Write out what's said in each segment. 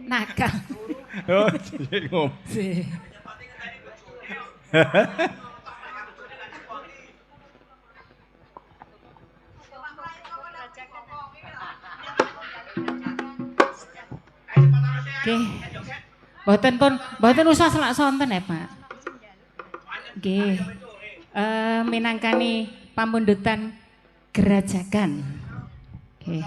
nakal. Oh, sik ngom. Nggih. Mboten usah selak sonten ya, Pak. Nggih. Minangkani pamundutan gerajakan. Nggih.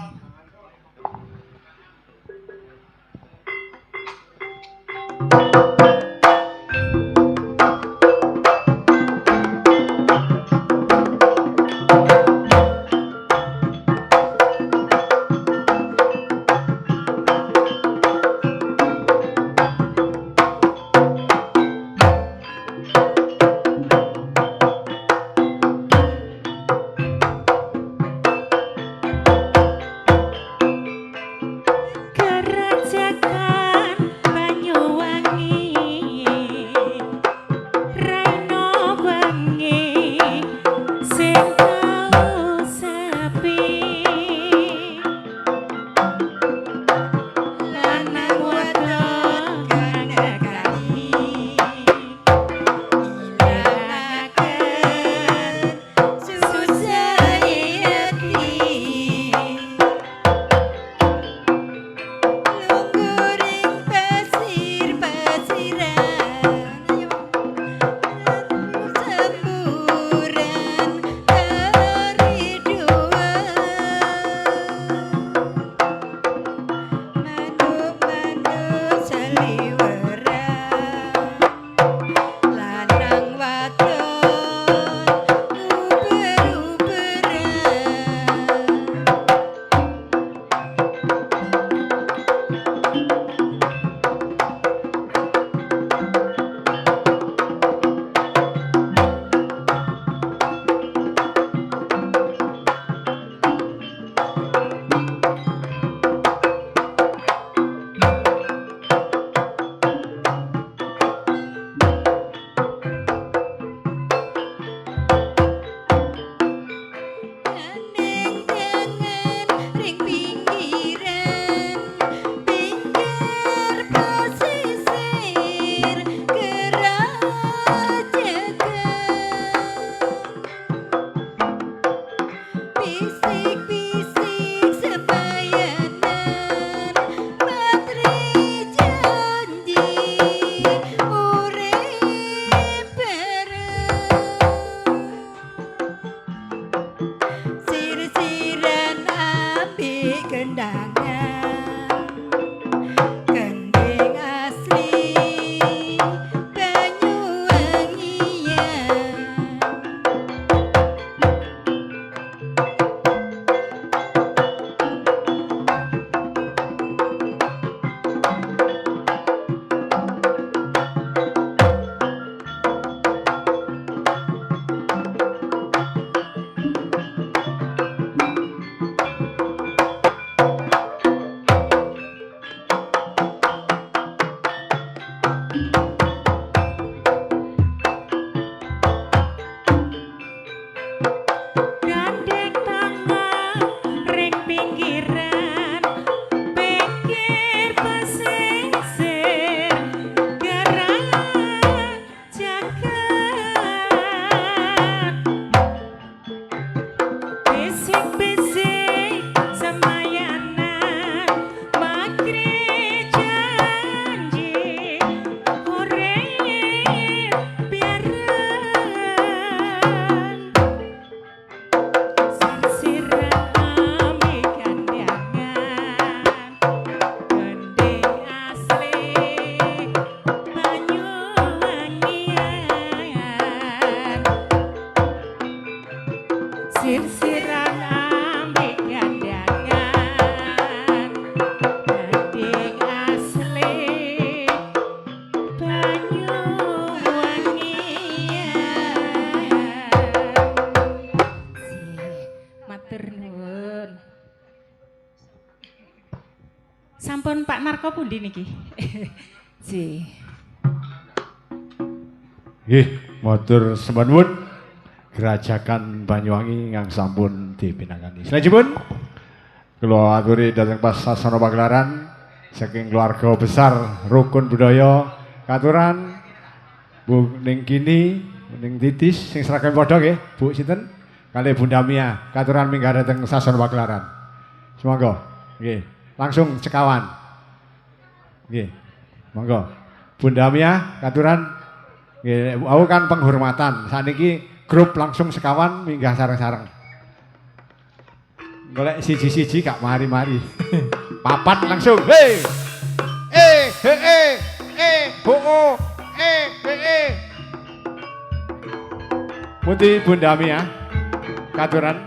Sampun Pak Narko pundi niki? Si. Nggih, matur sembahun Gerajakan Banyuwangi ingkang sampun dipinangani. Salajengipun kula aturi dhateng pas sasana pagelaran saking keluarga besar rukun budaya katuran Bu ning kini ning titis sing seragam padha nggih Bu sinten kali Bunda Mia katuran minggah dateng Sason Paklaran. Semoga nggih langsung cekawan. Nggih. Monggo. Bunda Mia katuran nggih aku kan penghormatan. Saniki grup langsung sekawan minggah sareng-sareng. Golek siji-siji gak mari-mari. Papat langsung. Hei. Ho. Putih Bunda Mia katuran.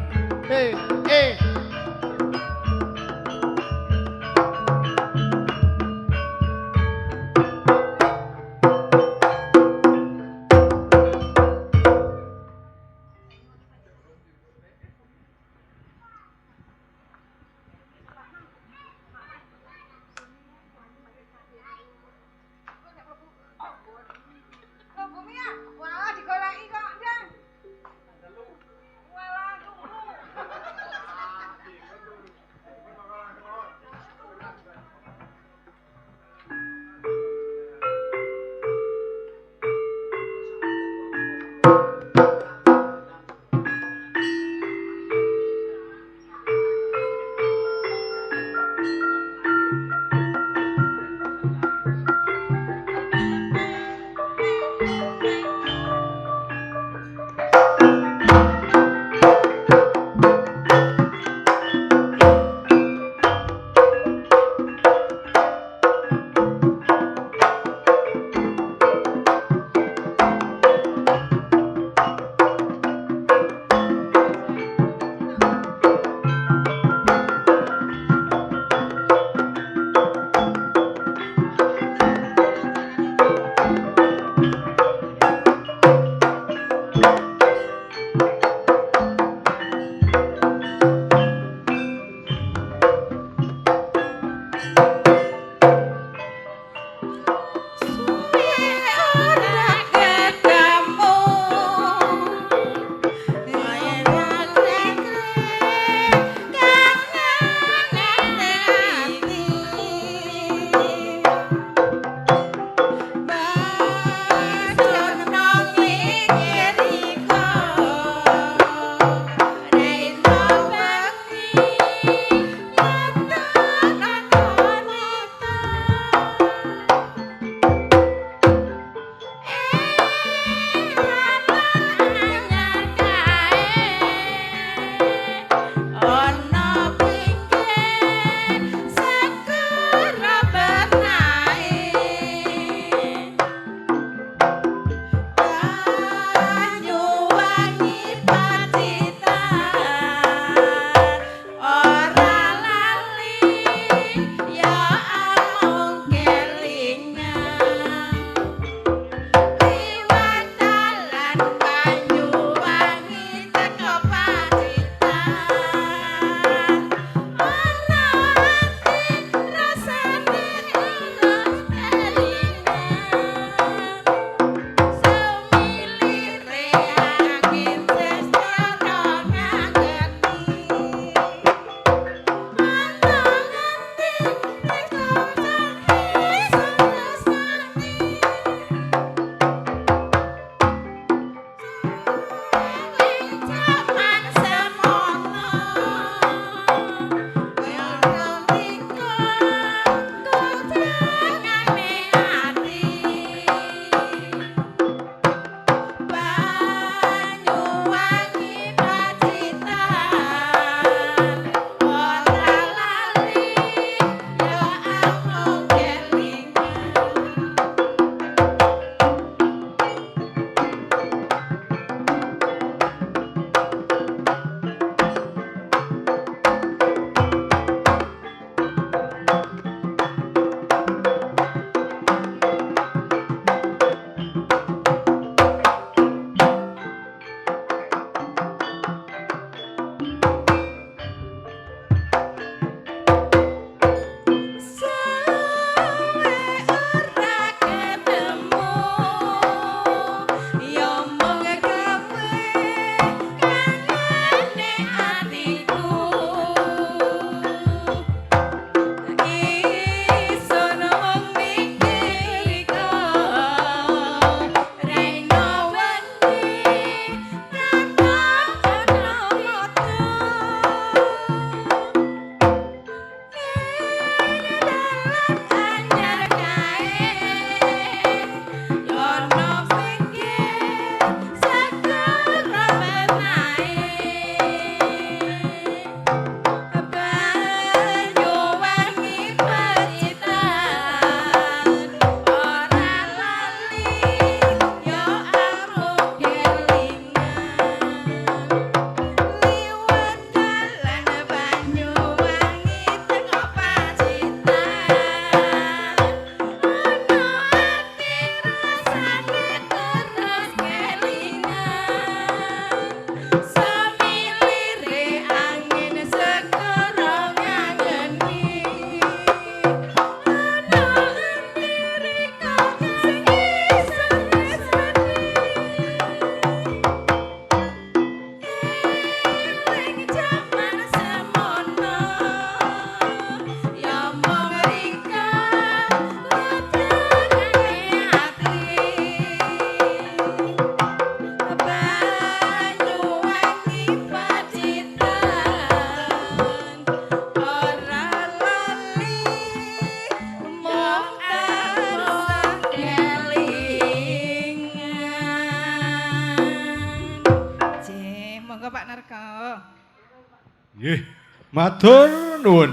Nggih, matur nuwun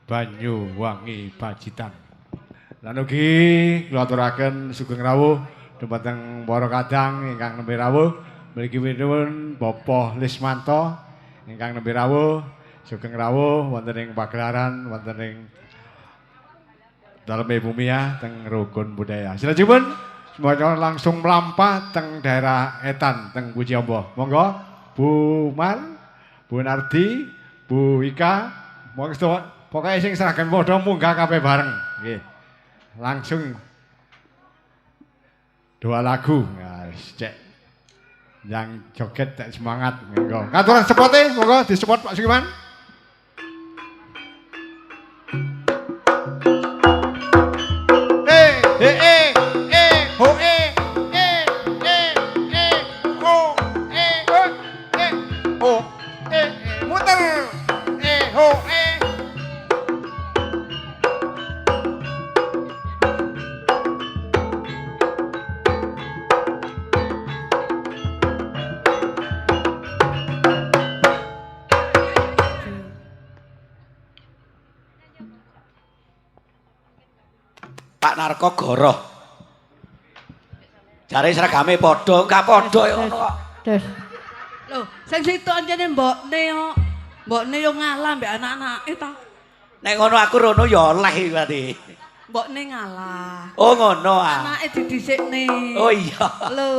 Banyuwangi Pacitan. Lan ugi kula aturaken sugeng rawuh dumateng para kadang ingkang nembe rawuh mriki nuwun Bapak Lismanto ingkang nembe rawuh sugeng rawuh wonten ing pagelaran wonten ing daleme Bumia teng Rukun Budaya. Silajengipun semoga langsung melampah teng daerah Etan teng Puji Amba. Monggo Bu Mar, Bu Nardi, Bu Ika, monggo pokoke sing seragam padha munggah kabeh bareng. Nggih. Langsung dua lagu. Nah, cek yang joget cek semangat. Monggo. Ngaturan sepote, monggo disepot Pak Sugiman. Pak Narko goroh. Jare seragame padha, enggak padha ya ngono kok. Terus. Loh, sing situ anjene mbokne kok. Mbokne yo ngalah mbek anak-anake ta. Nek ngono aku rono ya oleh berarti. Mbokne ngalah. Oh ngono ah. Anake didhisikne. Oh iya. Lho.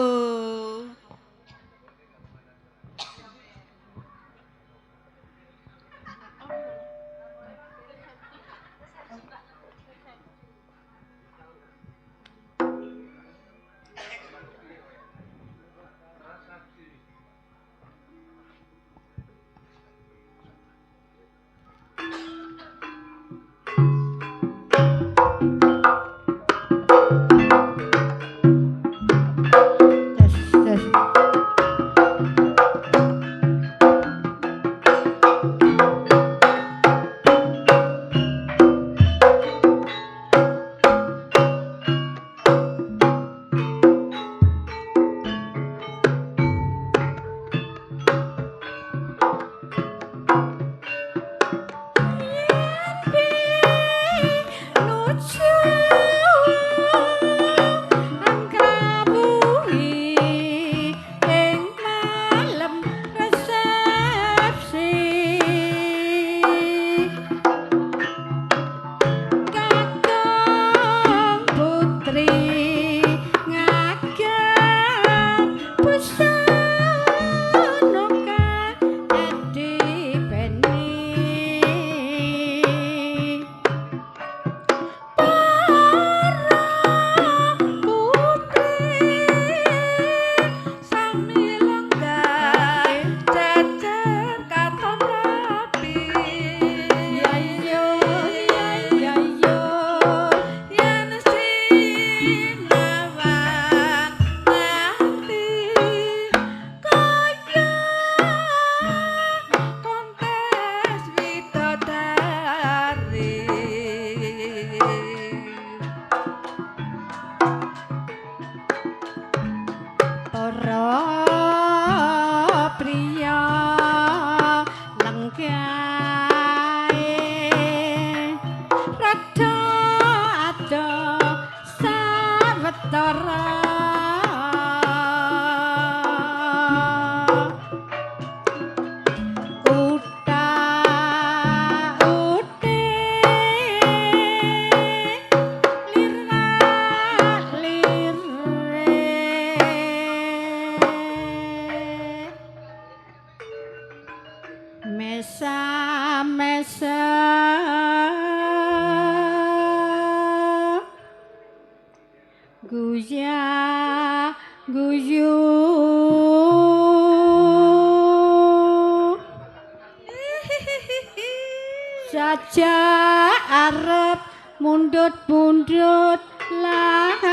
Saja arep mundut-mundut lagu.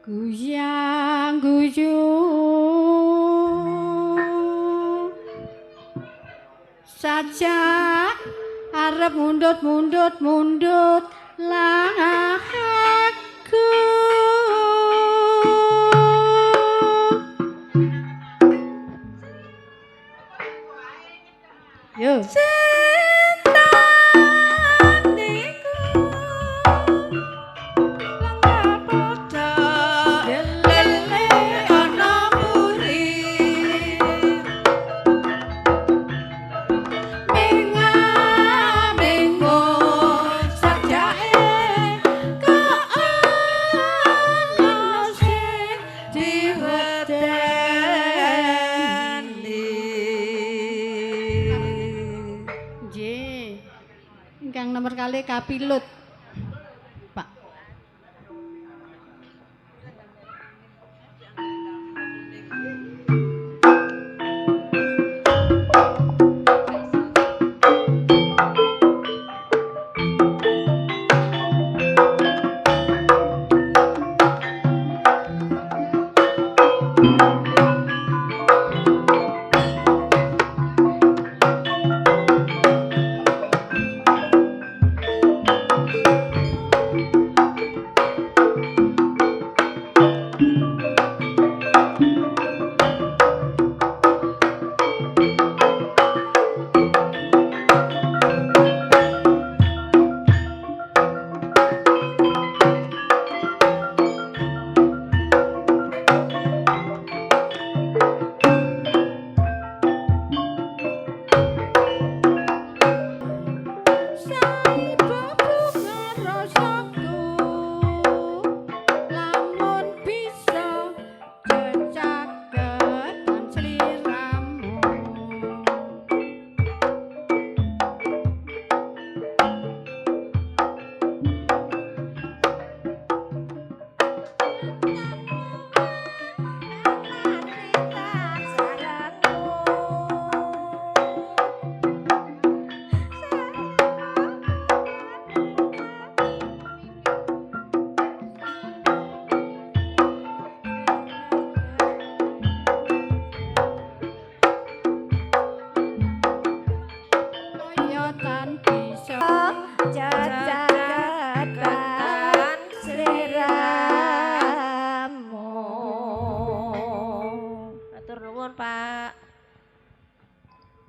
Guyang guyung saja arep mundut laku yo ingkang nomor kali kapilut Pak.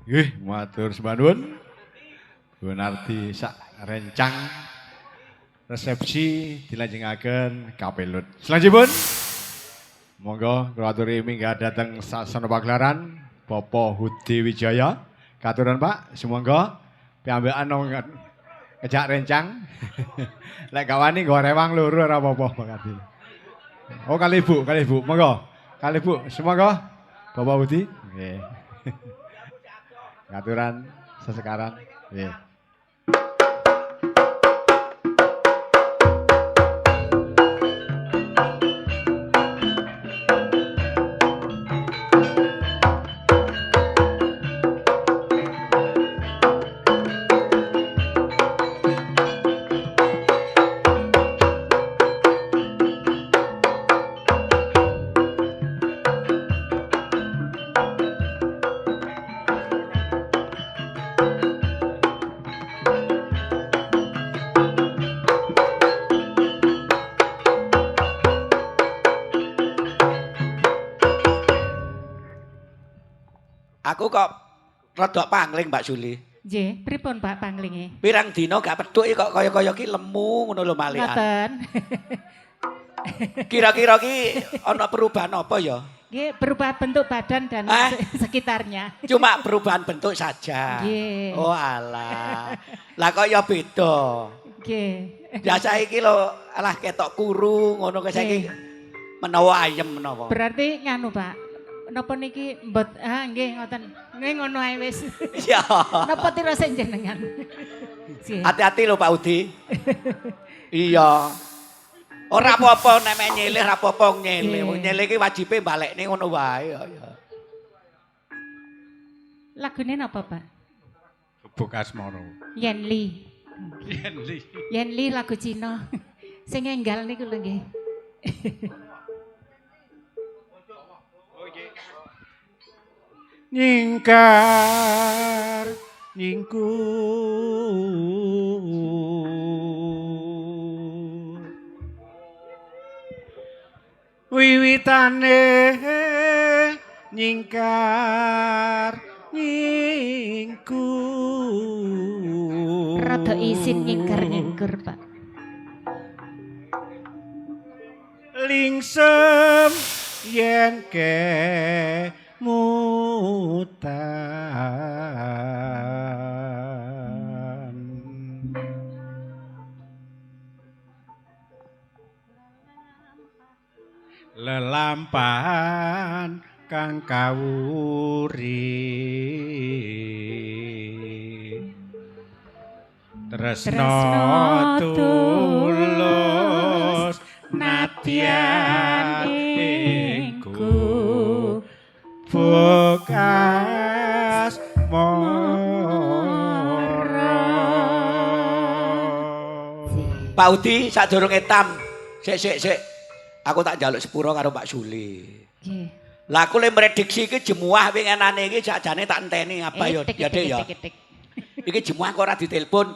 Nggih, matur sembah nuwun. Bu Nardi sak rencang resepsi dilanjengaken kapelut. Selanjutipun monggo kula aturi minggah dhateng sasana pagelaran Bapak Hudi Wijaya. Katuran Pak, sumangga piyambakan ngejak rencang. Lek gawani nggo rewang loro ora apa-apa Pak Hadi. Oh kali Bu, monggo. Kali Bu, sumangga Bapak Hudi. Nggih. Ngaturan sesekaran. Nggih. Aku kok rada pangling Mbak Juli. Nggih, pripun Pak panglinge? Pirang dina gak pedhuk kok kaya-kaya ki lemu ngono lho malikan. Ngoten. Kira-kira ki ana perubahan apa ya? Nggih, berubah bentuk badan dan sekitarnya. Cuma perubahan bentuk saja. Nggih. Oh alah. Lah kok ya beda. Nggih. Biasa iki lho alah ketok kuru ngono kok saiki menawa ayem menawa. Berarti nganu Pak. Napa niki mbot nggih ngoten. Nggih ngono ae wis. Iya. Napa tirose jenengan? Hati-hati lho Pak Udi. Iya. Ora apa-apa nek mek nyilih ora apa-apa nyilih. Wong nyilih ki wajibe balekne ngono wae ya. Lagune napa Pak? Gebuk asmara. Yenli. Yenli. Yenli lagu Cina. Sing enggal niku lho nggih. nyingkar nyingku wiwitane nyingkar nyingku Rada isin nyingkar-nyingkur, Pak. lingsem yen mutan lelampahan kang kawuri tresno tulus nadyan iku bekas moro. Pak Udi sadurunge tam. Sik. Aku tak njaluk sepuro karo Pak Suli. Nggih. Lah aku le mrediksi iki jemuah wingenane iki sakjane tak enteni apa ya ya Dek ya. Iki jemuah kok ora ditelepon.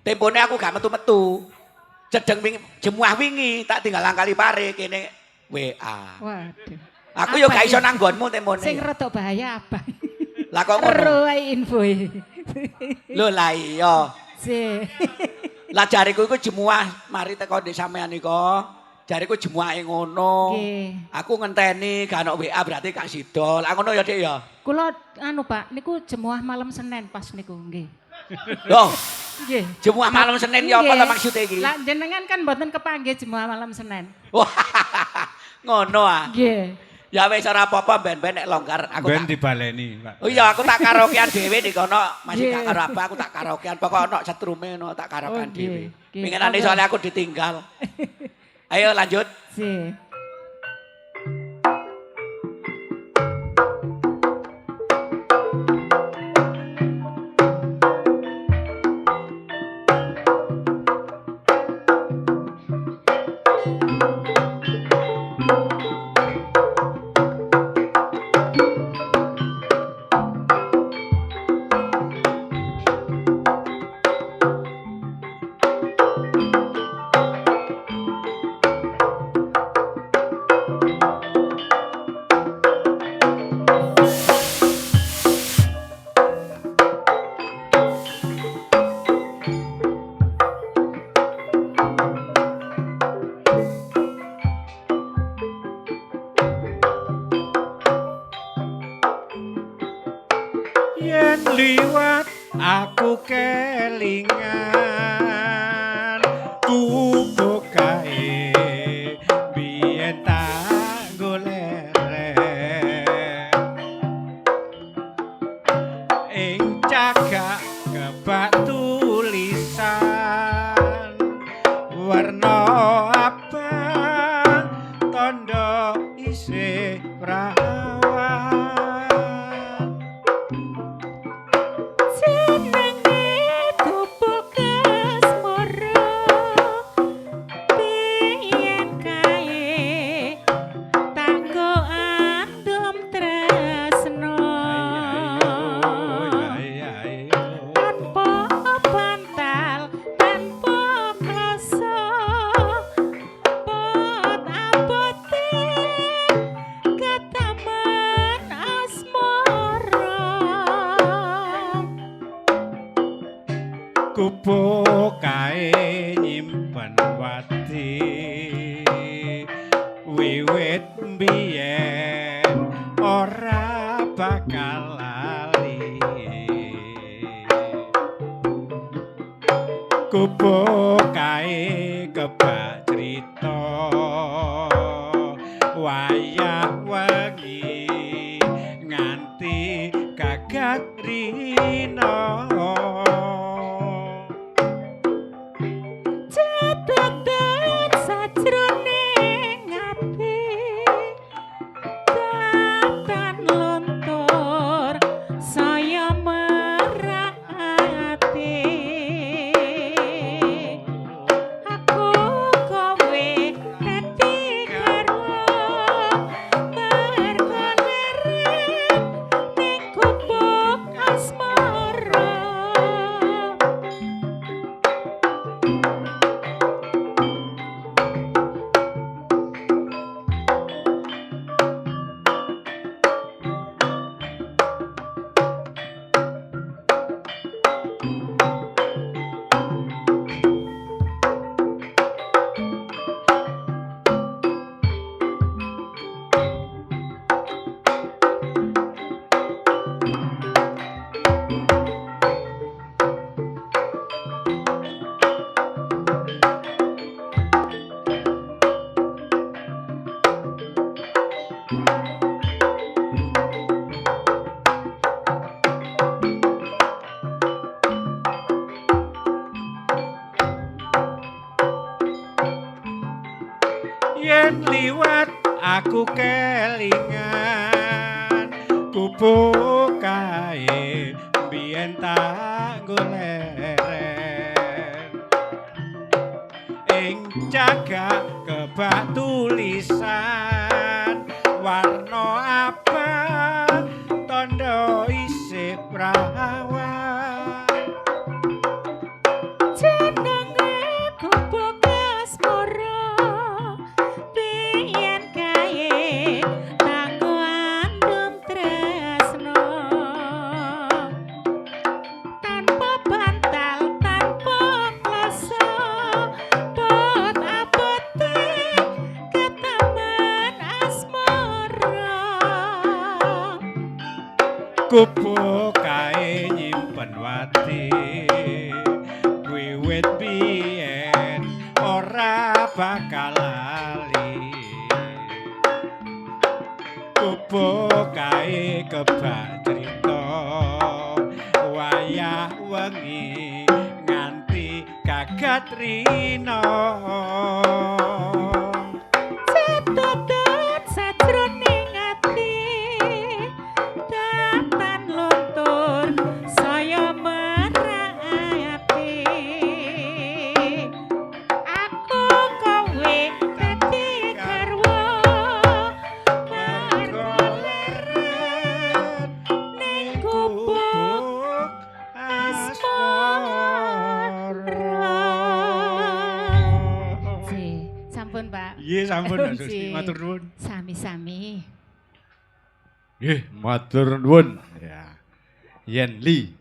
Tempone aku gak metu-metu. Cedeng jemuah wingi tak tinggal angkali pare kene WA. Waduh. Aku yo gak iso nang nggonmu tempone. Sing rada bahaya apa? Lah kok ngono? Ero ae info. Lho lah iya. Si. Lah jariku iku jemuah mari teko ndek sampean nika. Jariku jemuahe ngono. Nggih. Aku ngenteni gak ono WA berarti gak sidol. Ah ngono ya Dik ya. Kula anu Pak, niku jemuah malam Senin pas niku nggih. Loh, Nggih. jemuah malam Senin ya apa to maksudnya iki? Lah jenengan kan mboten kepanggih jemuah malam Senin. Wah, ngono ah. Nggih. Ya wis ora apa-apa ben-ben nek longgar aku ben tak. dibaleni Pak Oh iya aku tak karaokean dhewe ning kono masih Nggih. gak karo apa aku tak karaokean pokok ono setrume ono tak karaokean Oh, nggih, dhewe. nggih. Pengenane Oke. soalnya aku ditinggal. Ayo lanjut. Si. yen liwat aku kelingan kubuk kae biyen tak golek ing cagak kebak tulisan warna abang tondo isih prawan kubuk kae nyimpen wati wiwit mbiyen ora bakal lali kubuk kae kebak crita wayah wengi nganti gagat rino Yen liwat aku kelingan kupu kae biyen tak goleren ing jaga kebak tulisan warna abang tondo isih prawan Jenenge gubuk asmara biyen kae kanggo andum tresno tanpa bantal tanpa klasa pot abote ketaman asmara kupu kae nyimpen wati wiwit biyen ora bakal lali kupu kae kebak crita wayah wengi nganti kagat rina Cetutut sajroning ati datan luntur saya merayati aku kowe dadi garwa margoleren ning gubuk asmara. Sampun, Pak. Iya sampun Mbak Ji. Susti, matur nuwun. Sami-sami. Nggih, matur nuwun. Ya. Yen Li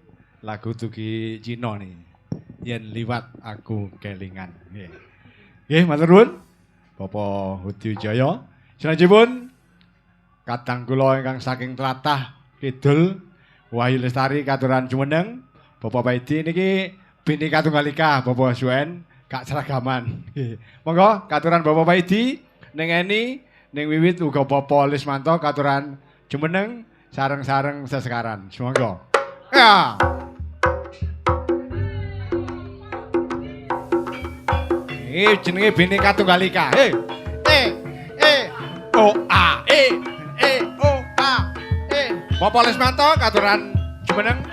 lagu tuki Cina nih. Yen liwat aku kelingan. Nggih. Nggih, matur nuwun. Bapak Hudi Wijaya. Selanjutipun kadang kula ingkang saking tlatah kidul Wahyu Lestari katuran jumeneng. Bapak Paidi niki Bhinneka Tunggal Ika Bapak Suen gak seragaman. Nggih. Monggo katuran Bapak Paidi ning Eni ning wiwit uga Bapak Lismanto katuran jumeneng sareng-sareng sesekaran. Monggo. Ya. Jenenge Bhinneka Tunggal Ika. O A O A Bapak Lismanto katuran jumeneng.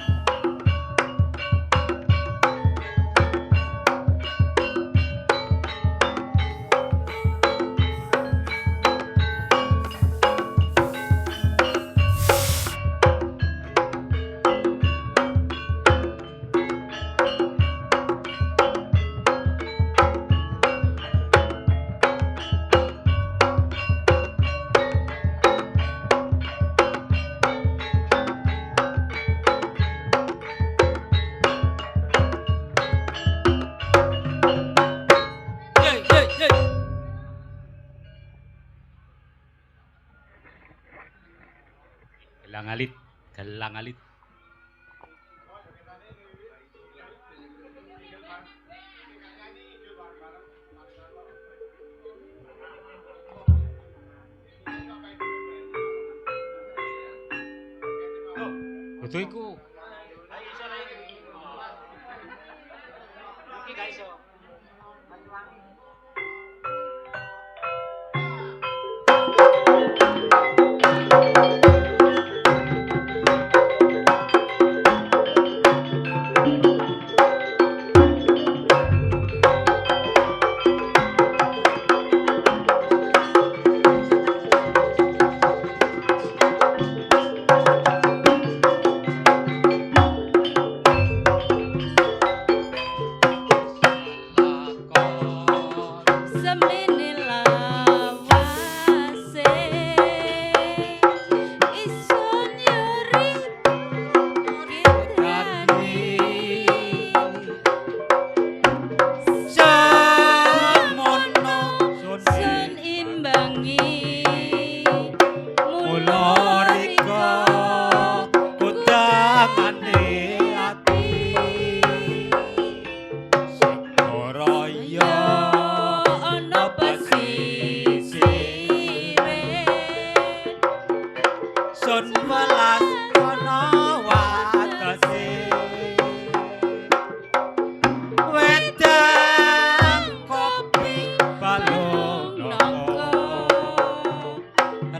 Gelang alit. Betul iku. Iki gak iso.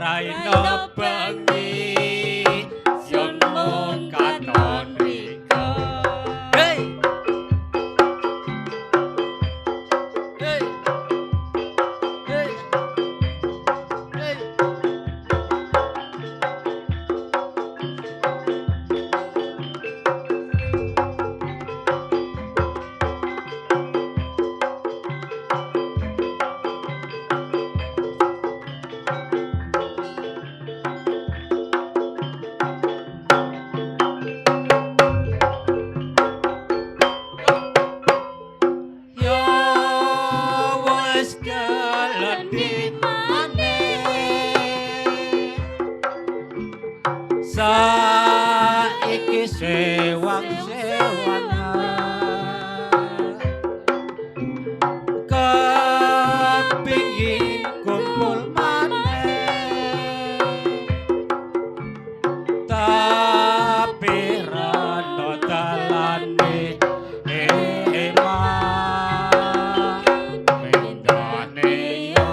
Raina bengi yen mung katon rika. Hey! Hey! Hey! Hey! Ya wis keledi maneh saiki sewang-sewangan kepingin kumpul maneh tapi rano dalane emang mendane yo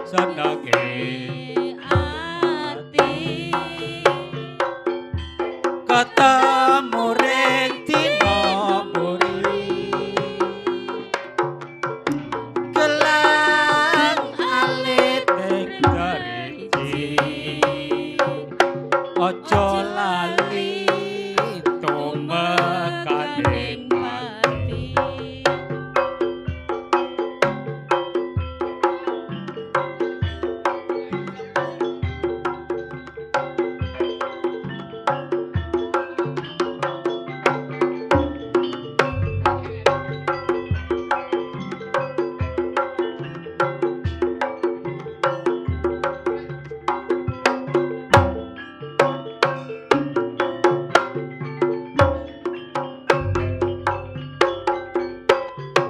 senenge ati ketemu ring dina mburi gelang alit ning gariji ojo lali tumekaning mati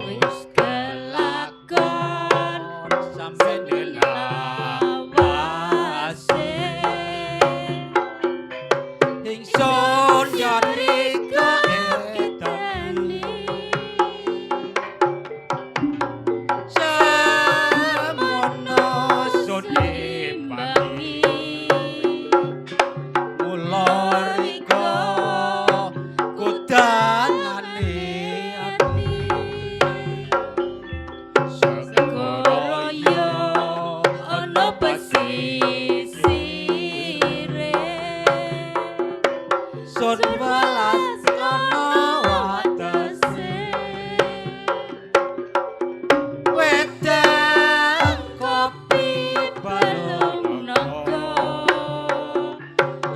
wis kelakon sampe dilawase ingsun jarika etani semono sudi bagi mulorika kudanane ati Segoroyo ana pesisire sun welas ana watese wedang kopi balung naga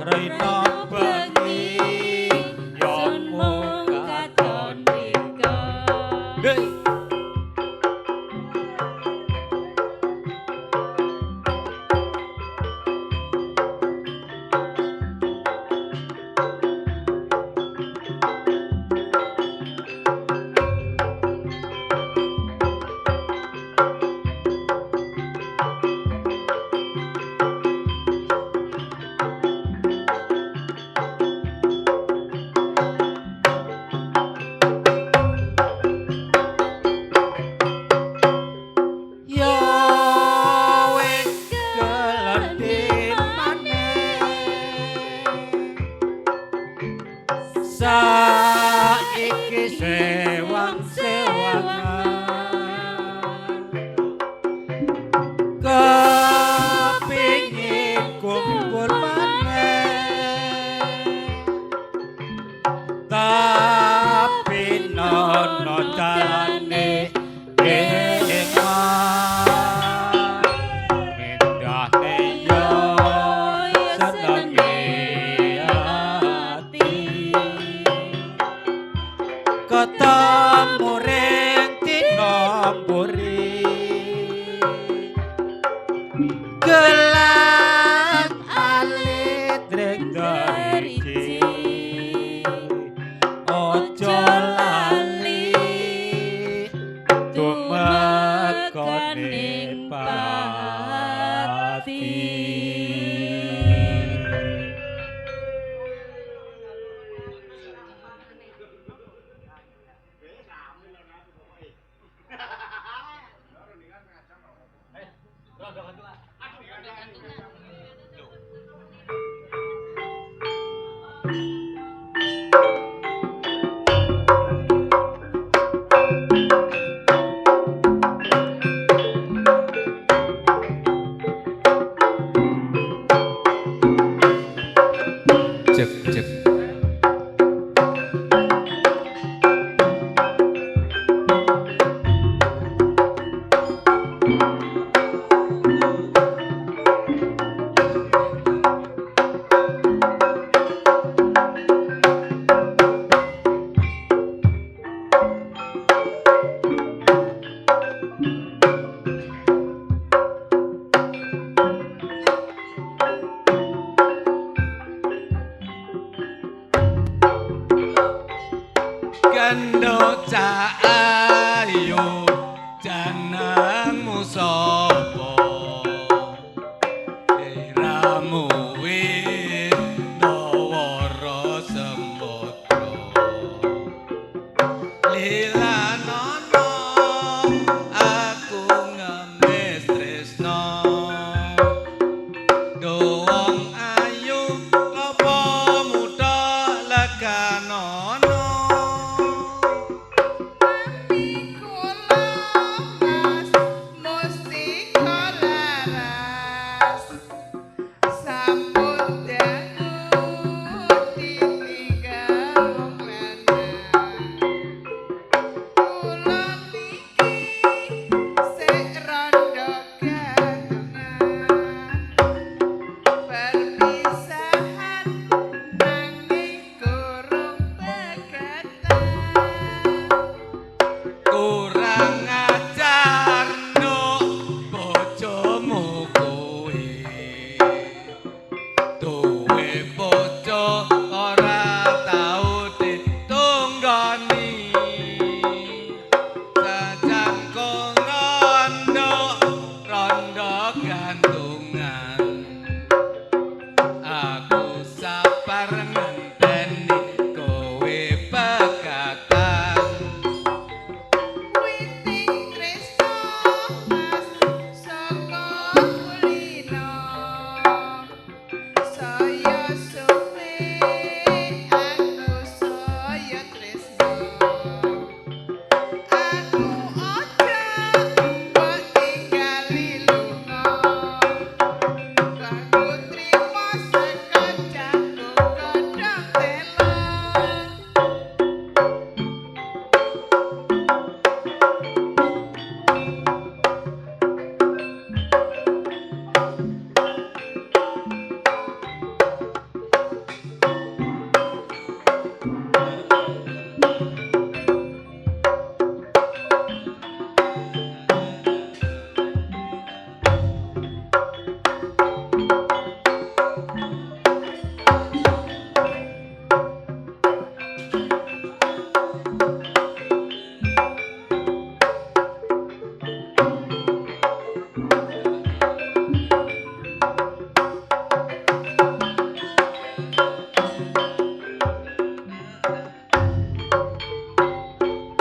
Raina bengi yen mung katon rika. Hey! Ya wis keledi maneh saiki sewang-sewangan kepingin kumpul maneh tapi nono dalane endahne yo senenge ati ketemu ring dina mburi gelang alit ring gariji ojo lali tumekaning pati. Cek cek. Kendo cak ayu janangmu sapa iramu wit dawara sembodra lilanono aku ngemis tresno doang ayu lopo muda leganono Kurang ajar no bojomu kowe duwe bojo ora tau ditunggoni sajan kok rondo gantungan aku sabar ngenteni kowe pegatan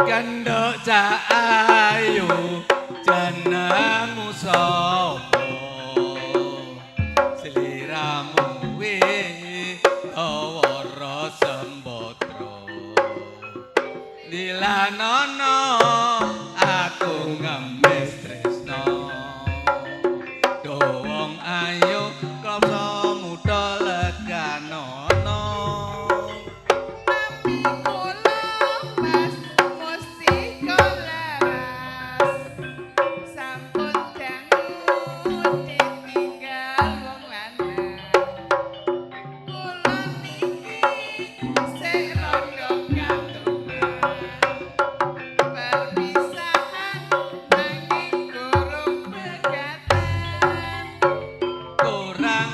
Kendo cak ayu jenengmu sapa sliramu wis dawara sembodra lilanono aku ngemis tresno dowong ayu klasa muda leganono kurang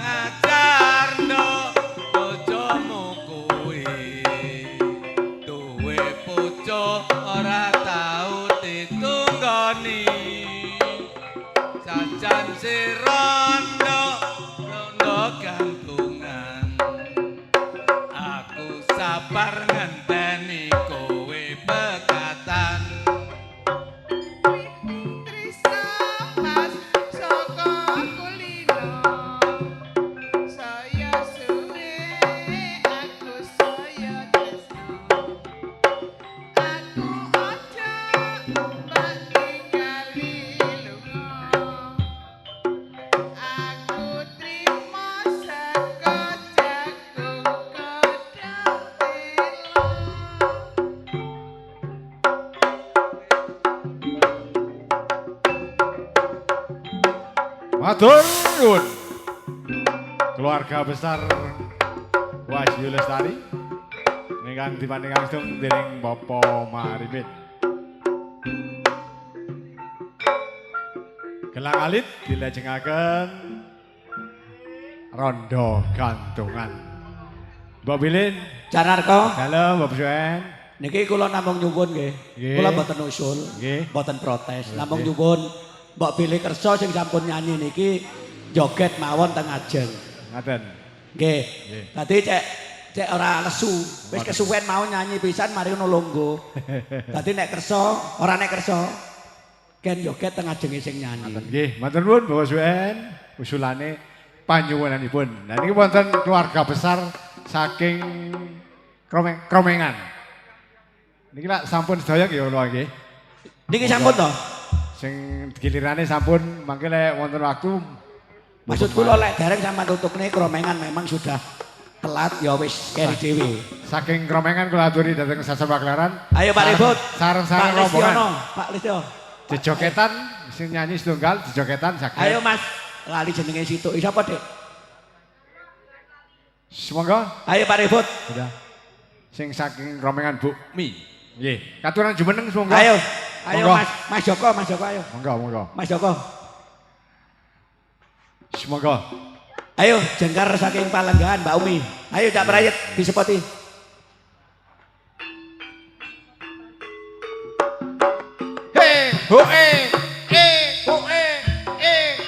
Matur nuwun. Keluarga besar Wahyu Lestari ingkang dipandhing langsung dening Bapak Maribit. Gelang alit dilajengaken rondo gantungan. Mbak Bilin, Canarko, dalem Mbak Suen. niki kula namung nyuwun nggih. Nggih. Kula mboten usul, Nggih. mboten protes. Namung nyuwun Mbok Bilih Kersa sing sampun nyanyi niki joget mawon teng ajeng. Ngaten. Nggih. Nggih. Dadi cek ora lesu. Wis kesuwen mau nyanyi pisan mari ngono longgo. Dadi nek kersa, ora nek kersa ken joget teng ajenge sing nyanyi. Nggih, matur nuwun Bapak Suen. Usulane panyuwunanipun. Nah niki wonten keluarga besar saking Kromengan. Niki lak sampun sedaya nggih kula nggih. Niki sampun to? Sing gilirane sampun mangke lek wonten waktu Maksud kula lek dereng sampean tutupne Kromengan memang sudah telat ya wis keri dhewe. saking Kromengan kula aturi dhateng Sasabaklaran. Ayo Pak Ribut. Sareng-sareng Pak rombongan. Listiono, Pak Listio. Jejogetan sing nyanyi setunggal jejogetan saged. Ayo Mas, lali jenenge situ. Sapa, Dik? Semoga Ayo Pak Ribut. sudah. Sing saking Kromengan Bu Mi. Nggih, katuran jumeneng semoga. Ayo. Ayo Monggo. Mas Joko, Mas Joko ayo. Monggo. Mas Joko. Semoga. Ayo jengkar saking Palenggahan Mbak Umi. Ayo Cak Prayit disepoti.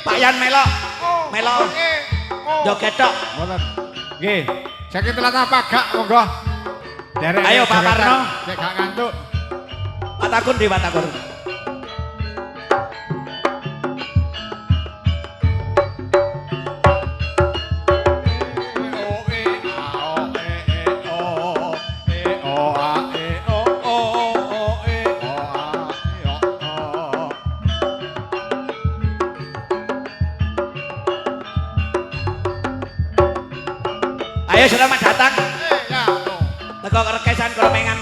Pak Yan melok. Melok. Joget tok. Mboten. Nggih, saking Telatah Pagak monggo. Derek. Ayo, Pak jogetan. Parno. Cek gak ngantuk. Pak Takun di Pak Takun. Ayo selamat datang. Teko rekesan Kromengan.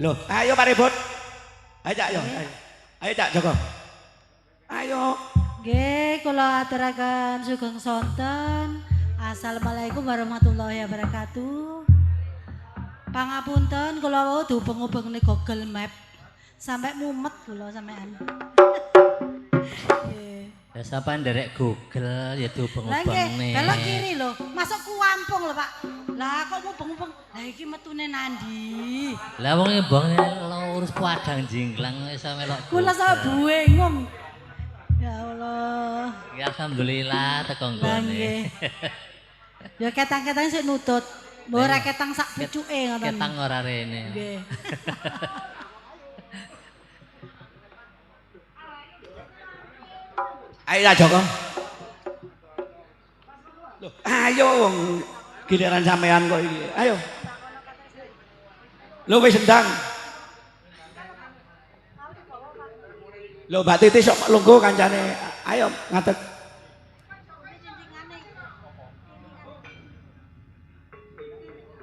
Loh, ayo Pak Ribut. Ayo Cak, ayo. Ayo Cak Joko. Ayo. Nggih, kula aturaken sugeng sonten. Assalamualaikum warahmatullahi wabarakatuh. Pangapunten kula wau diubeng-ubeng ning Google Map. Sampai mumet kula sampean. Nggih. Ya sampean nderek Google ya Lah diubeng-ubeng nggih, nih. belok kiri lho. Masuk ku Wampung lho, Pak. Lah kok mubeng-ubeng. Lah iki metune nandi? Lah wong mbong lurus Padang Jingklang iso melok. Kula sa bingung. Ya Allah. Ya alhamdulillah teko Lah nggone. nggih. Ya ketang-ketang sik nutut. Mbok ora ketang sak pucuke ngoten. Ketang ora rene. Nggih. Ayo Cak Joko. Loh, ayo wong giliran sampean kok iki. Ayo. Lho wis sendang. Lho Mbak Titi sok lungguh kancane. Ayo ngadeg.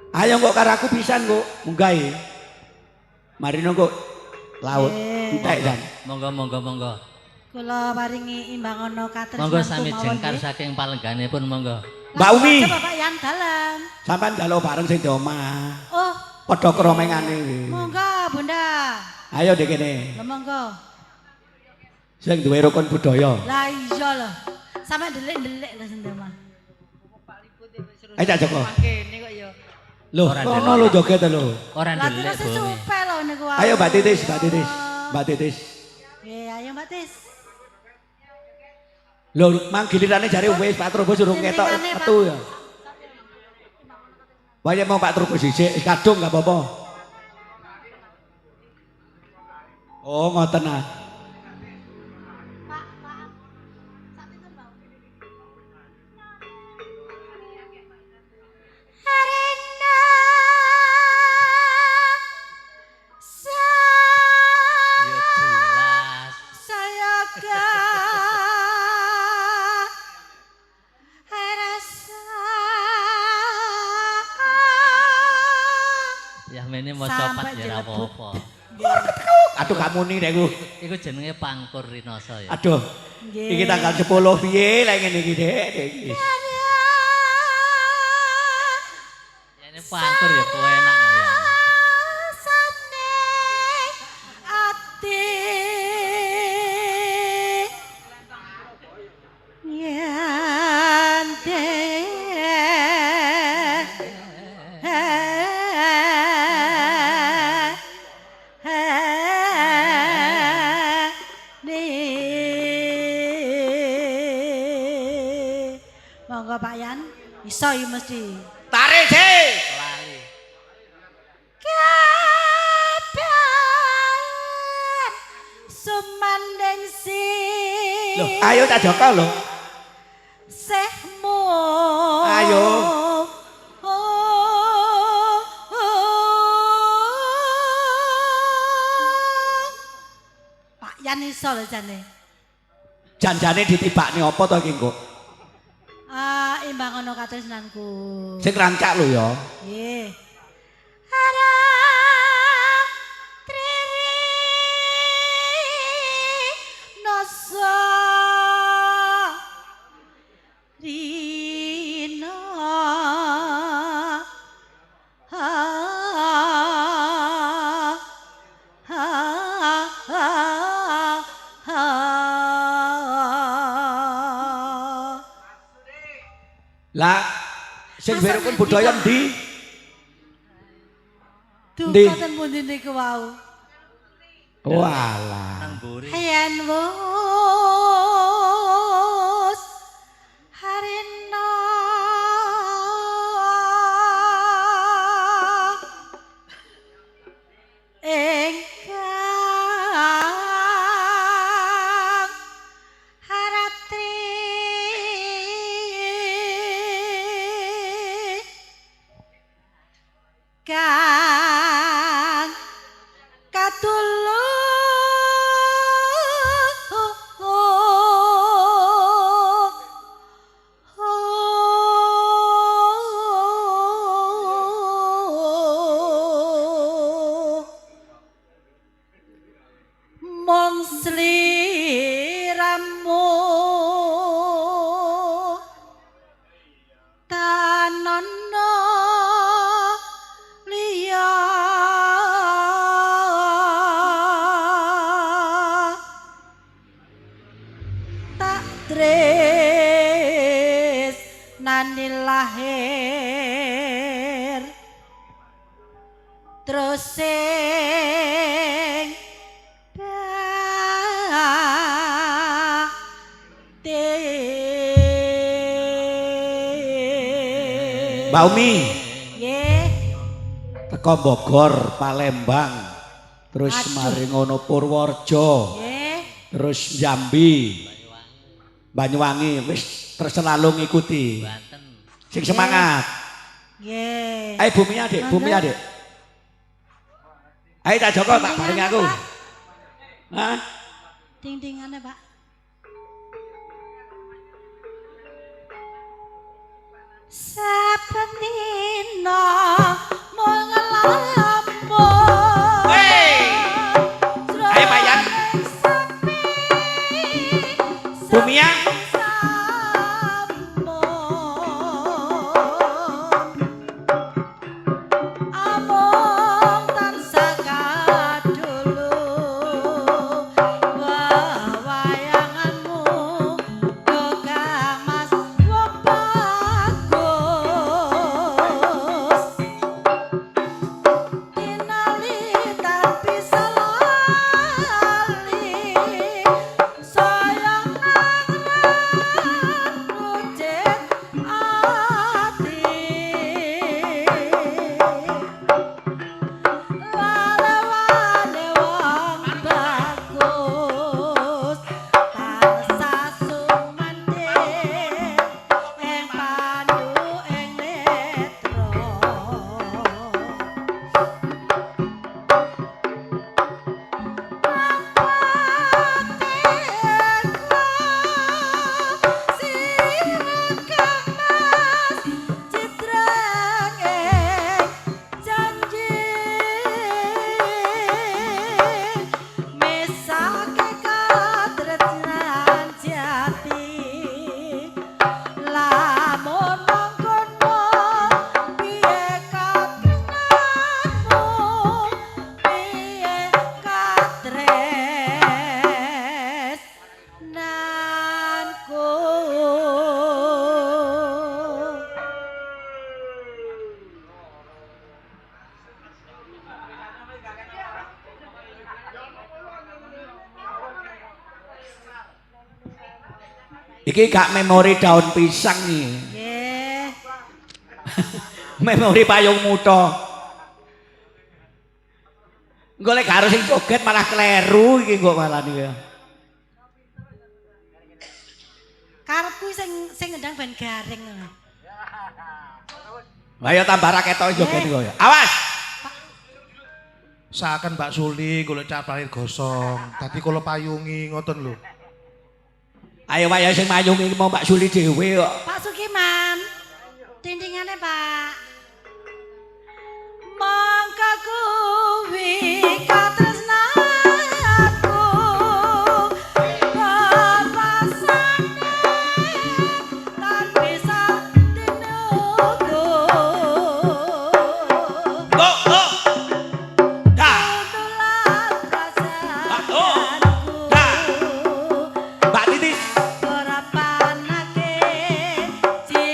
Ayo kok karo aku pisan kok munggahe. Mari nunggu laut. Entek jan. Monggo. Kula paringi imbangana katresnan. Monggo sami jengkar saking palengganipun monggo. Mbak Umi. Bapak Yan dalam. Sampean njaluk bareng sing di omah. Oh, Padha kromengane iki. monggo Bunda. Ayo dek kene. Lah monggo. Sing duwe rukun budaya. Lah iya lho. Sampe delik-delik lah sendema. Ayo Cak Joko. Kene kok ya. Loh, Ora kono lho joget lho. Ora Lah ndelik terus Bumi. sesupe lho niku. Ayo Mbak Titis, Mbak Titis. Mbak Titis. Nggih, ayo Mbak Tis. Lho, mang gilirane jare wis Pak Trubus urung ketok Gilirannya, Pak. metu ya. Banyak mau Pak Trubus dhisik, kadung enggak apa-apa. Oh, ngoten ah. Arena Ya jelas. saya rasa Ya mene mau Sampai copat ya ora dilebut. apa-apa. Aduh kamu nih deh gue. Iku jenenge Pangkur Rinoso ya. Aduh. Iki tanggal 10 piye lah ngene iki Dek. Ini Pangkur ya kowe enak ya. Monggo Pak Yan, iso iki mesti. Tarik sih. Lali. Kapan sumandeng si. Loh, ayo tak Joko lho. Sehmu. Ayo. Pak Yan iso lho jane. Janjane ditibakne apa to iki kok? Imbang ono katresnanku. Sing rancak lho ya. Nggih. Ara triri noso rino Lah sing berukun budaya ndi? Duh katen pundi niku wau. Walah. Nang mburi. Yen wus harina engkang haratri kang katulung mong sliramu tanono liya tak tris nani lahir terus sing Mbak Umi, nggih teko Bogor, Palembang, terus Aduh. mari ngono Purworejo, nggih terus Jambi, Banyuwangi, wis terserah lu ngikuti. Banten. Sing semangat. nggih Ayo Bumi Adik, Bumi Adik. Ayo tak Joko tak bareng aku. Hah? ding-dingane Pak. Saben dina mung ngelamun. Wey! Ayo, Pak Yan. Bumi ya. Among tansah kadulu wayanganmu Kang Mas wong bagus tinali tapi salali sayang nang Iki gak memori daun pisang nih. Nggih. Memori payung muto. Engko lek gak harus sing joget malah kleru iki kok malah niki. Karepku sing ngendang ben garing ngono. Ayo tambah ra ketok joget kok ya. Awas. Saken Mbak Suli golek capahir gosong. Dadi kula payungi ngoten lho. Ayo wae sing mayungi mau Mbak Suli dhewe kok. Pak Sukiman. Tindingane, Pak. Mangka kuwi katresnanku. Papasane tan bisa dinuku. Go, go. Dah. Tutulan Oh, dah. Mbak Titis. ora panake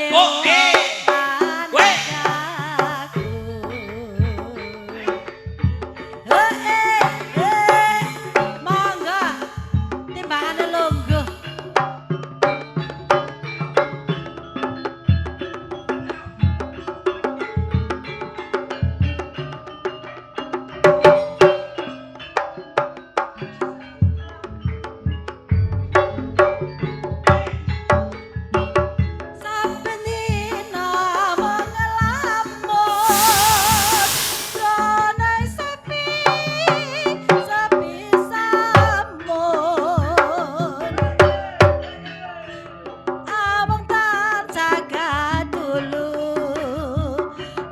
Oke. Weh. Monggo timbangane longgo. Saben dina mengelamun jane sepi samun abang tansah dulu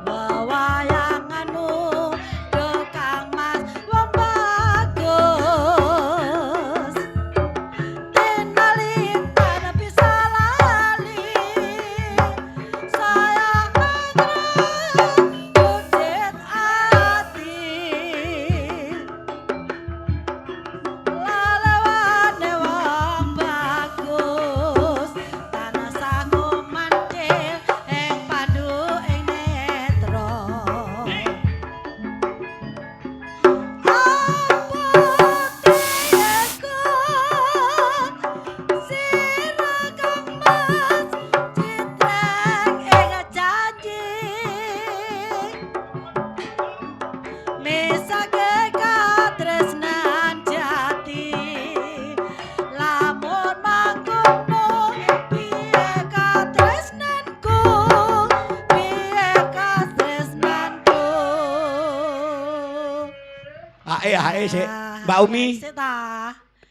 wewayanganmu do Kang Mas wong bagus Tinalitan bisa lali sayang anggrek wujud ati lalewane wong bagus tanah sangu mantil ing pandu ing netra Hae sik. Mbak Umi, Sik ta.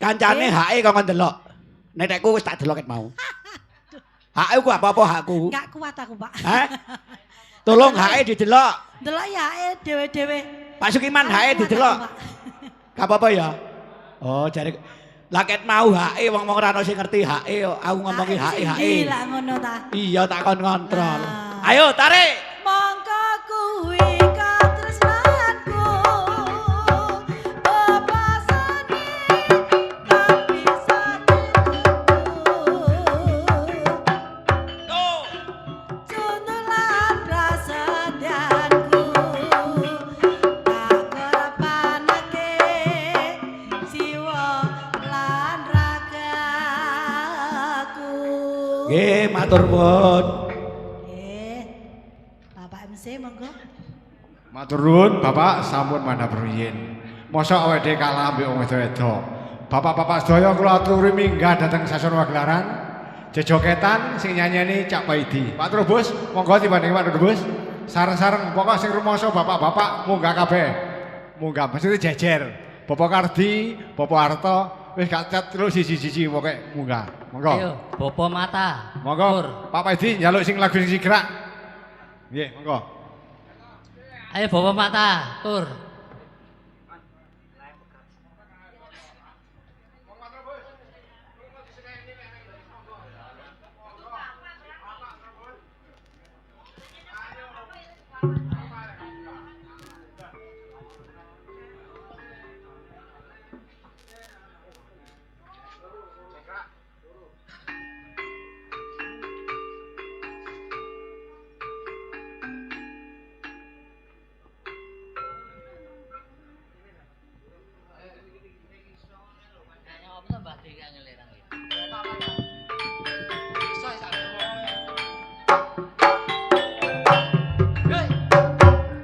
kancane hae kok ndelok. Netekku wis tak delok ket mau. Hae ku apa-apa hakku. Enggak kuat aku, Pak. Hah? Tolong hae didelok. Delok ya dhewe-dhewe. Pak Sukiman hae didelok. Gak apa-apa ya. Oh, jare laket mau hae wong-wong ora ono sing ngerti hae kok. Aku ngomongi hae hae. Gila ngono ta. Iya tak kon ngontrol. Nah. Ayo tarik. Mongko kuwi katresnanku. Bebasane tak bisa ditutup. Tuh. Jundulan prasetyanku tak korapanake jiwa lan ragaku. Nggih, matur nuwun. Nggih. Bapak MC monggo. Matur nuwun Bapak sampun mandhap rumiyin. Mosok awake dhewe kalah ambek wong wedok-wedok. Bapak-bapak sedaya kula aturi minggah dhateng Sasana Pagelaran. Jejoketan sing nyanyeni Cak Paidi. Pak Trubus, monggo timbang Pak Trubus. Sareng-sareng pokok sing rumoso bapak-bapak munggah kabeh. Munggah maksudnya jejer. Bapak Kardi, Bapak Harto, wis gak cat terus siji-siji pokoke munggah. Monggo. Ayo, Bopo Mata. Monggo. Tur. Pak Paidi njaluk sing lagu sing sigrak. Nggih, monggo. Ayo Bopo Mata, tur.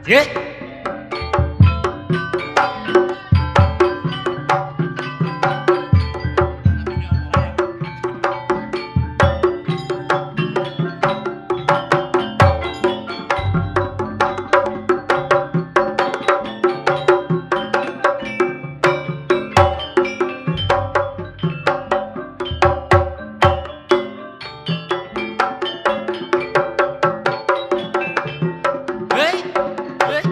Nggih. Hei, hei.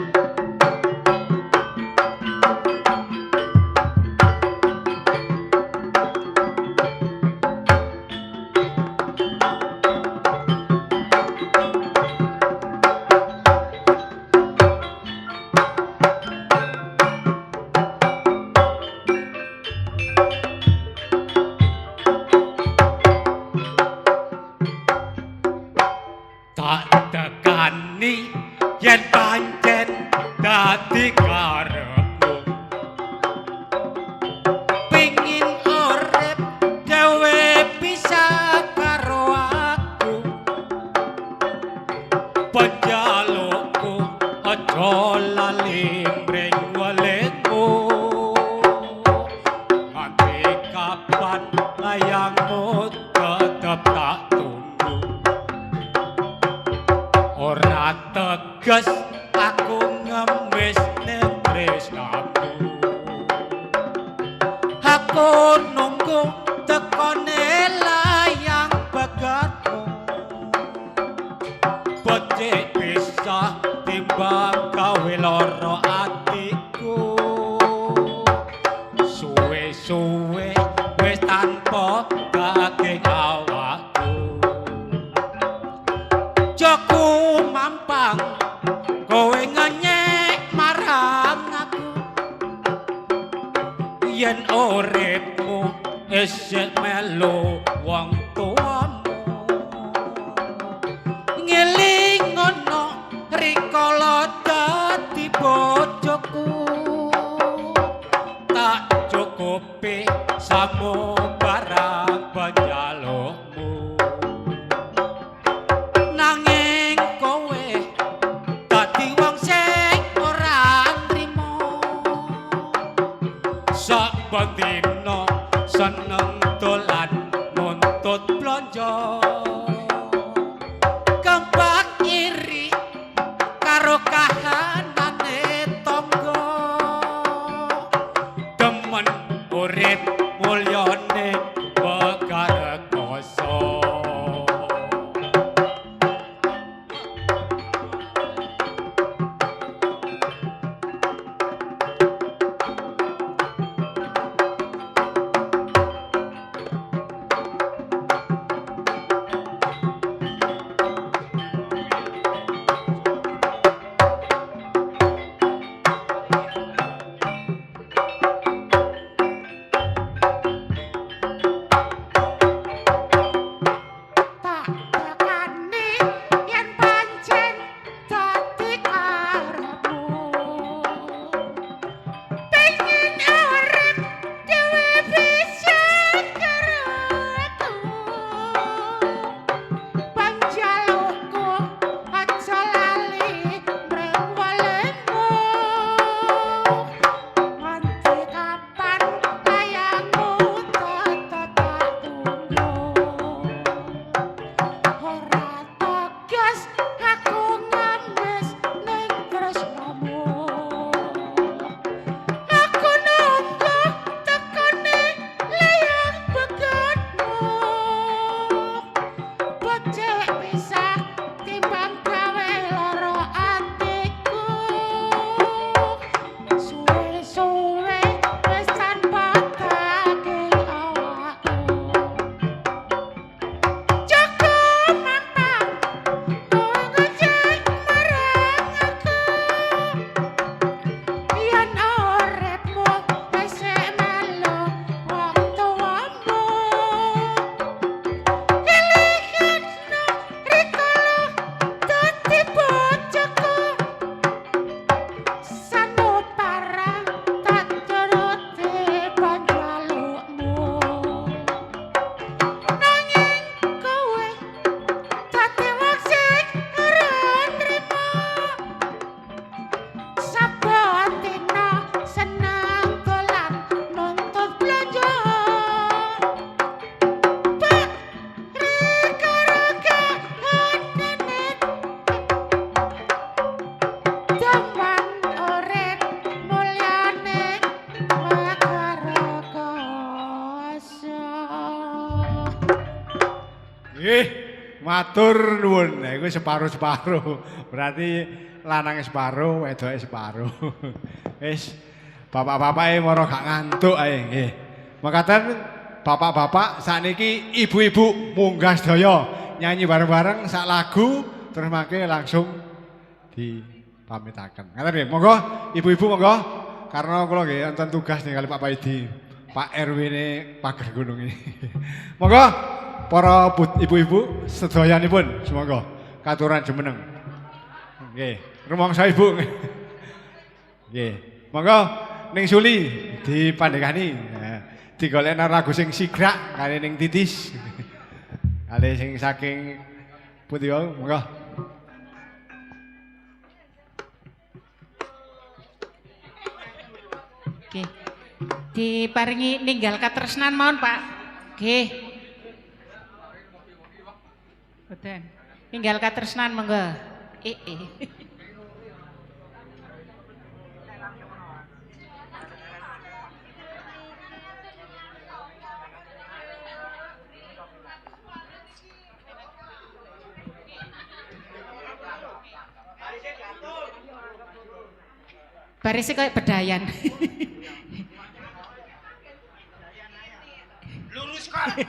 Tak tekani yen pancen dadi karepmu pengin urip dhewe bisa karo aku penjalukku aja lali mring welemu nganti kapan layangmu tetep tak tunggu ora teges aku ngemis ning tresnamu aku nunggu tekone layang bagatmu becik bisa timbang gawe lara atiku suwe-suwe wis tanpa daging awakku Joku mampang kowe ngenyek marang aku yen uripmu isih melu wong tuamu ngelingono rikala dadi bojoku tak cukupi samu barang penjalukmu nanging kowe dadi wong sing ora nrimo saben dina seneng dolan nuntut blanja kembang iri karo kahanane tangga demen urip mulyane begarekoso matur nuwun. Nah, iku separo-separo. Berarti lanang separo, wedoke separo. Wis bapak-bapake mara gak ngantuk ae nggih. Makaten bapak-bapak sakniki ibu-ibu munggah sedaya nyanyi bareng-bareng sak lagu terus mangke langsung dipamitaken. Ngaten nggih. Monggo ibu-ibu monggo karena kula nggih wonten tugas ning kali Pak Paidi. Pak RW ini pager gunung ini. Monggo para ibu-ibu sedayanipun semoga katuran jumeneng. Nggih, rumangsa ibu. Nggih. Monggo ning Suli dipandhekani. Digolekna lagu sing sigrak kali ning Titis. Kali sing saking pundi wae monggo. Oke. Diparingi ninggal katresnan mawon, Pak. Nggih. Boten. Ninggal katresnan monggo. Barisnya kayak bedayan. Luruskan.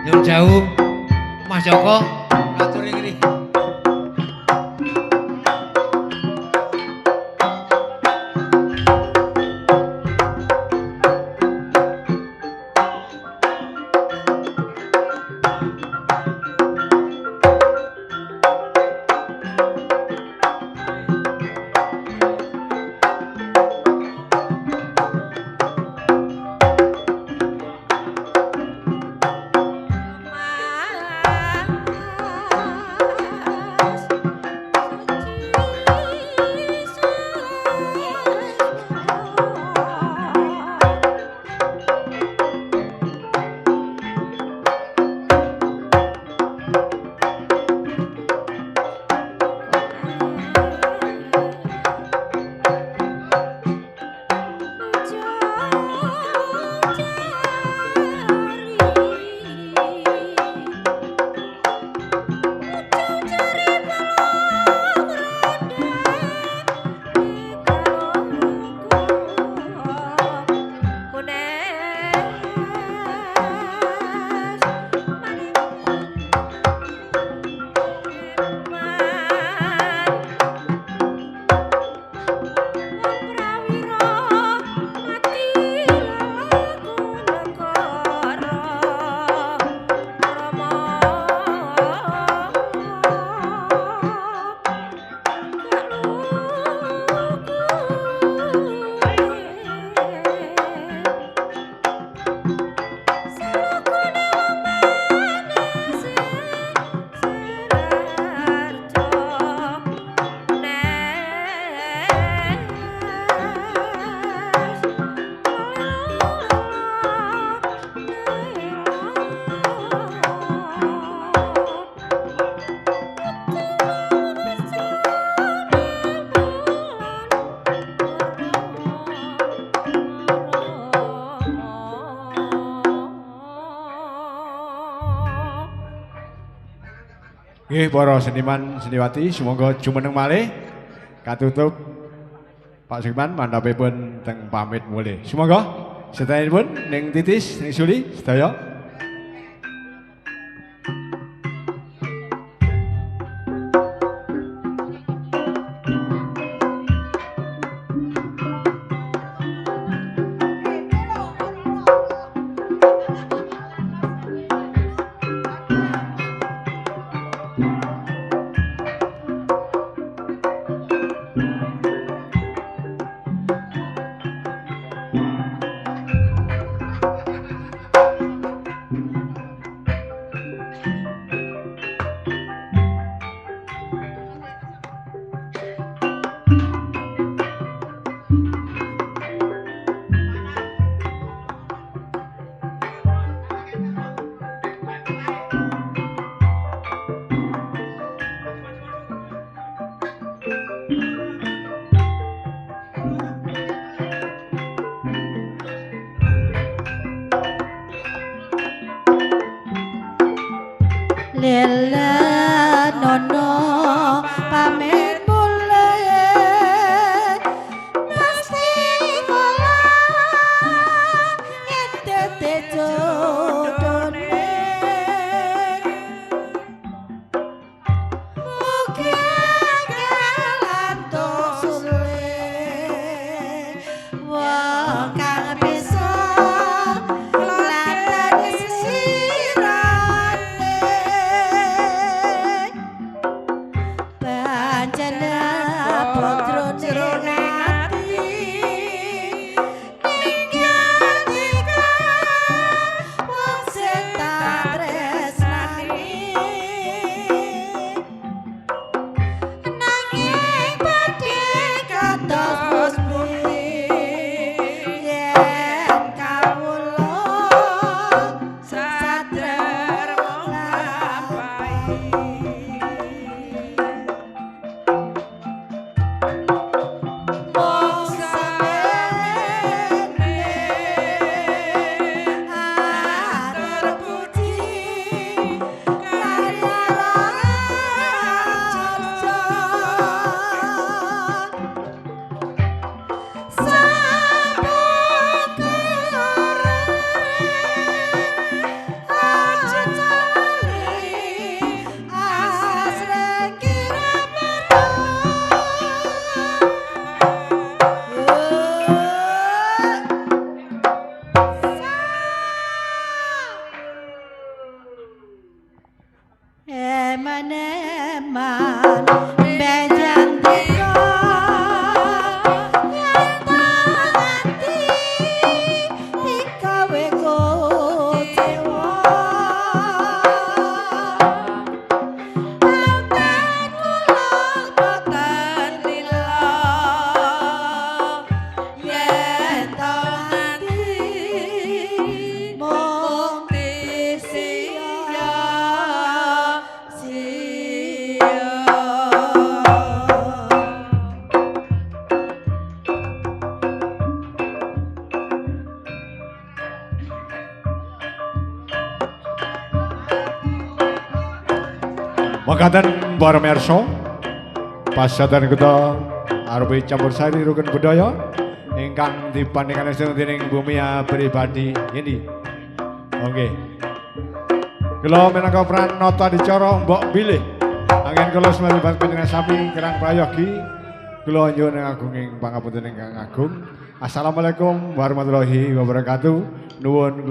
Nyun jauh, Mas Joko, atur ngene. Nggih para seniman seniwati semoga jumeneng malih katutup Pak Sukman mandhapipun teng pamit mulih. Semoga sedayanipun ning Titis ning Suli sedaya Lela nono pamit mulai mesti kala entete jodone mugi galanto sule wong kang bisa latani eman-eman bejan tiko nganti dikawe kecewa Aten kula boten lila yen to nganti mung disia-sia Makaten para mirsa, pasatan kita arupi campur sari rukun budaya ingkang dipandhingake dening Bumia pribadi ini. Oke. Kula minangka pranata dicara mbok bilih. Angin kula semaliban panjenengan sami kirang prayogi. Kula nyuwun agunging pangapunten ingkang agung. Assalamualaikum warahmatullahi wabarakatuh. Nuwun